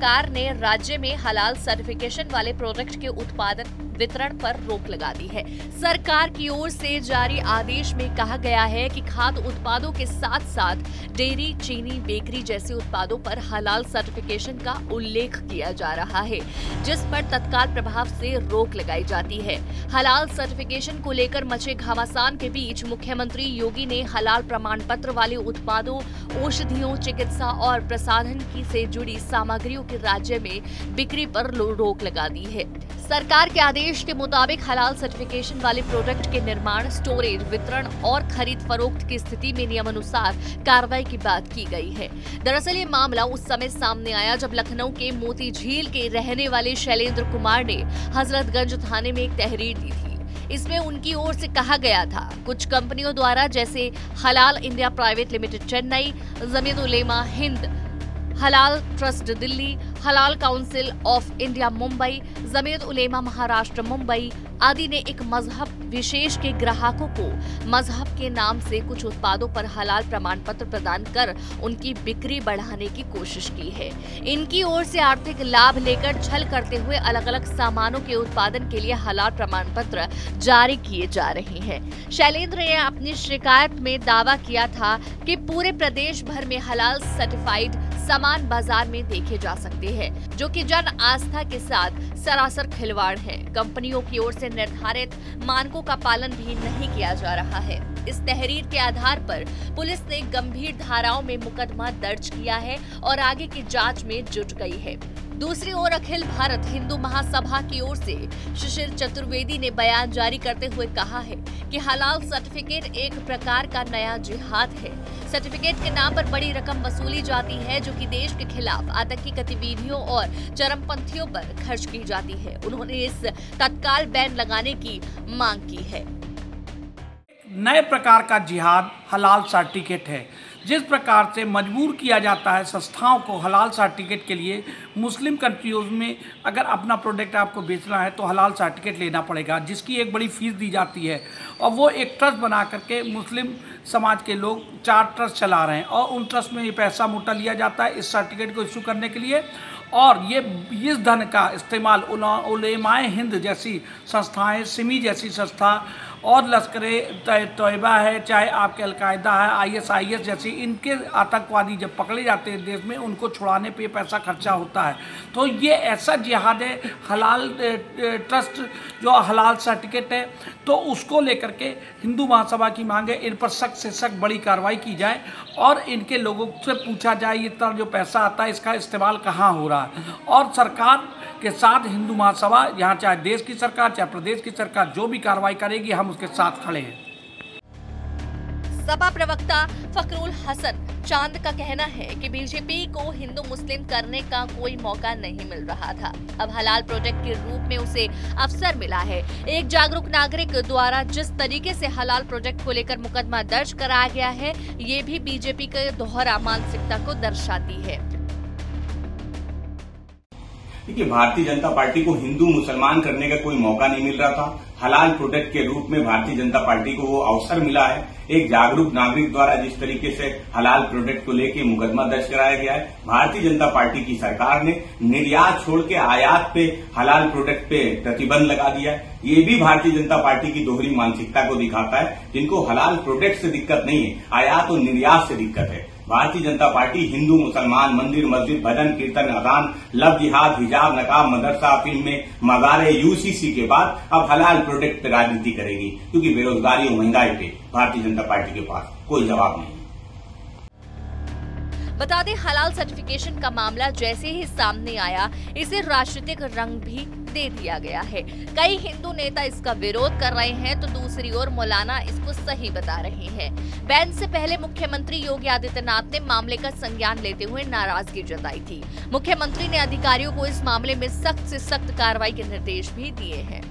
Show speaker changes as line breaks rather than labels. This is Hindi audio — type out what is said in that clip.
सरकार ने राज्य में हलाल सर्टिफिकेशन वाले प्रोडक्ट के उत्पादन वितरण पर रोक लगा दी है। सरकार की ओर से जारी आदेश में कहा गया है कि खाद्य उत्पादों के साथ साथ डेयरी, चीनी, बेकरी जैसे उत्पादों पर हलाल सर्टिफिकेशन का उल्लेख किया जा रहा है, जिस पर तत्काल प्रभाव से रोक लगाई जाती है। हलाल सर्टिफिकेशन को लेकर मचे घमासान के बीच मुख्यमंत्री योगी ने हलाल प्रमाण पत्र वाले उत्पादों, औषधियों, चिकित्सा और प्रसाधन की से जुड़ी सामग्रियों की राज्य में बिक्री पर रोक लगा दी है। सरकार के आदेश के मुताबिक हलाल सर्टिफिकेशन वाले प्रोडक्ट के निर्माण, स्टोरेज, वितरण और खरीद फरोख्त की स्थिति में नियमानुसार कार्रवाई की बात की गई है। दरअसल ये मामला उस समय सामने आया जब लखनऊ के मोती झील के रहने वाले शैलेंद्र कुमार ने हजरतगंज थाने में एक तहरीर दी थी। इसमें उनकी ओर से कहा गया था कुछ कंपनियों द्वारा जैसे Halal India Private Limited Chennai, Jamiat Ulema Hind, Halal Trust Delhi, Halal Council of India Mumbai, Jamiat Ulema Maharashtra Mumbai आदि ने एक मजहब विशेष के ग्राहकों को मजहब के नाम से कुछ उत्पादों पर हलाल प्रमाण पत्र प्रदान कर उनकी बिक्री बढ़ाने की कोशिश की है। इनकी ओर से आर्थिक लाभ लेकर छल करते हुए अलग अलग सामानों के उत्पादन के लिए हलाल प्रमाण पत्र जारी किए जा रहे हैं। शैलेंद्र ने अपनी शिकायत में दावा किया था कि पूरे प्रदेश भर में हलाल सर्टिफाइड सामान बाजार में देखे जा सकते हैं, जो कि जन आस्था के साथ सरासर खिलवाड़ है। कंपनियों की ओर से निर्धारित मानकों का पालन भी नहीं किया जा रहा है। इस तहरीर के आधार पर पुलिस ने गंभीर धाराओं में मुकदमा दर्ज किया है और आगे की जांच में जुट गई है। दूसरी ओर अखिल भारत हिंदू महासभा की ओर से शिशिर चतुर्वेदी ने बयान जारी करते हुए कहा है कि हलाल सर्टिफिकेट एक प्रकार का नया जिहाद है। सर्टिफिकेट के नाम पर बड़ी रकम वसूली जाती है, जो कि देश के खिलाफ आतंकी गतिविधियों और चरमपंथियों पर खर्च की जाती है। उन्होंने इस तत्काल बैन लगाने की मांग की है।
नए प्रकार का जिहाद हलाल सर्टिफिकेट है। जिस प्रकार से मजबूर किया जाता है संस्थाओं को हलाल सर्टिफिकेट के लिए, मुस्लिम कंट्रीज में अगर अपना प्रोडक्ट आपको बेचना है तो हलाल सर्टिफिकेट लेना पड़ेगा, जिसकी एक बड़ी फीस दी जाती है। और वो एक ट्रस्ट बना करके मुस्लिम समाज के लोग 4 ट्रस्ट चला रहे हैं और उन ट्रस्ट में ये पैसा मोटा लिया जाता है इस सर्टिफिकेट को इशू करने के लिए। और ये इस धन का इस्तेमाल उलेमाए हिंद जैसी संस्थाएं, सिमी जैसी संस्था और लश्करे तैयबा है, चाहे आपके अलकायदा है, ISIS जैसी इनके आतंकवादी जब पकड़े जाते हैं देश में, उनको छुड़ाने पे पैसा खर्चा होता है। तो ये ऐसा जिहाद है। हलाल ट्रस्ट जो हलाल सर्टिफिकेट है, तो उसको लेकर के हिंदू महासभा की मांग है इन पर सख्त से सख्त बड़ी कार्रवाई की जाए और इनके लोगों से पूछा जाए ये तरह जो पैसा आता है इसका इस्तेमाल कहाँ हो रहा है। और सरकार के साथ हिंदू महासभा, यहाँ चाहे देश की सरकार चाहे प्रदेश की सरकार जो भी कार्रवाई करेगी, हम उसके साथ खड़े हैं।
सपा प्रवक्ता फखरुल हसन चांद का कहना है कि बीजेपी को हिंदू मुस्लिम करने का कोई मौका नहीं मिल रहा था। अब हलाल प्रोजेक्ट के रूप में उसे अवसर मिला है। एक जागरूक नागरिक द्वारा जिस तरीके से हलाल प्रोजेक्ट को लेकर मुकदमा दर्ज कराया गया है, ये भी बीजेपी के दोहरा मानसिकता को दर्शाती है।
देखिए, भारतीय जनता पार्टी को हिंदू मुसलमान करने का कोई मौका नहीं मिल रहा था। हलाल प्रोडक्ट के रूप में भारतीय जनता पार्टी को वो अवसर मिला है। एक जागरूक नागरिक द्वारा जिस तरीके से हलाल प्रोडक्ट को लेकर मुकदमा दर्ज कराया गया है, भारतीय जनता पार्टी की सरकार ने निर्यात छोड़ के आयात पे हलाल प्रोडक्ट पे प्रतिबंध लगा दिया है। ये भी भारतीय जनता पार्टी की दोहरी मानसिकता को दिखाता है। जिनको हलाल प्रोडक्ट से दिक्कत नहीं है, आयात और निर्यात से दिक्कत है। भारतीय जनता पार्टी हिंदू मुसलमान, मंदिर मस्जिद, भजन कीर्तन, अजान, लव जिहाद, हिजाब, नकाब, मदरसा, अफीम में मगारे, UCC के बाद अब हलाल प्रोडक्ट पे राजनीति करेगी, क्योंकि बेरोजगारी और महंगाई पे भारतीय जनता पार्टी के पास कोई जवाब नहीं है।
बता दें, हलाल सर्टिफिकेशन का मामला जैसे ही सामने आया, इसे राजनीतिक रंग भी दे दिया गया है। कई हिंदू नेता इसका विरोध कर रहे हैं तो दूसरी ओर मौलाना इसको सही बता रहे हैं। बैन से पहले मुख्यमंत्री योगी आदित्यनाथ ने मामले का संज्ञान लेते हुए नाराजगी जताई थी। मुख्यमंत्री ने अधिकारियों को इस मामले में सख्त से सख्त कार्रवाई के निर्देश भी दिए हैं।